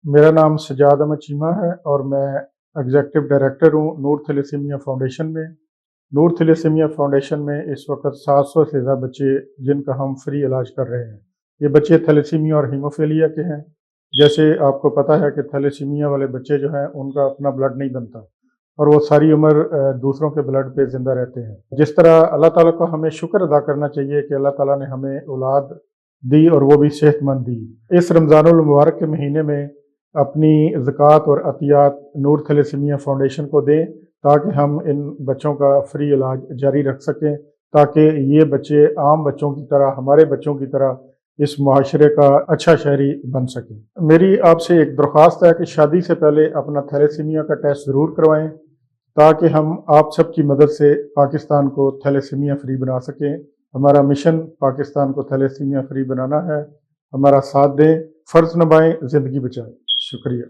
मेरा नाम सजाद अहमद चीमा है और मैं एग्ज़ेक्टिव डायरेक्टर हूँ नूर थैलेसीमिया फाउंडेशन में। नूर थैलेसीमिया फाउंडेशन में इस वक़्त 700 से ज़्यादा बच्चे जिनका हम फ्री इलाज कर रहे हैं। ये बच्चे थैलेसीमिया और हीमोफीलिया के हैं। जैसे आपको पता है कि थैलेसीमिया वाले बच्चे जो हैं उनका अपना ब्लड नहीं बनता और वो सारी उम्र दूसरों के ब्लड पे ज़िंदा रहते हैं। जिस तरह अल्लाह ताला का हमें शुक्र अदा करना चाहिए कि अल्लाह ताला ने हमें औलाद दी और वो भी सेहतमंद दी। इस रमज़ानुल मुबारक के महीने में अपनी ज़कात और अतियात नूर थैलेसीमिया फाउंडेशन को दें ताकि हम इन बच्चों का फ्री इलाज जारी रख सकें, ताकि ये बच्चे आम बच्चों की तरह, हमारे बच्चों की तरह इस मुआशरे का अच्छा शहरी बन सकें। मेरी आपसे एक दरख्वास्त है कि शादी से पहले अपना थैलेसीमिया का टेस्ट ज़रूर करवाएं ताकि हम आप सबकी मदद से पाकिस्तान को थैलेसीमिया फ्री बना सकें। हमारा मिशन पाकिस्तान को थैलेसीमिया फ्री बनाना है। हमारा साथ दें, फ़र्ज़ निभाएं, ज़िंदगी बचाएं। शुक्रिया।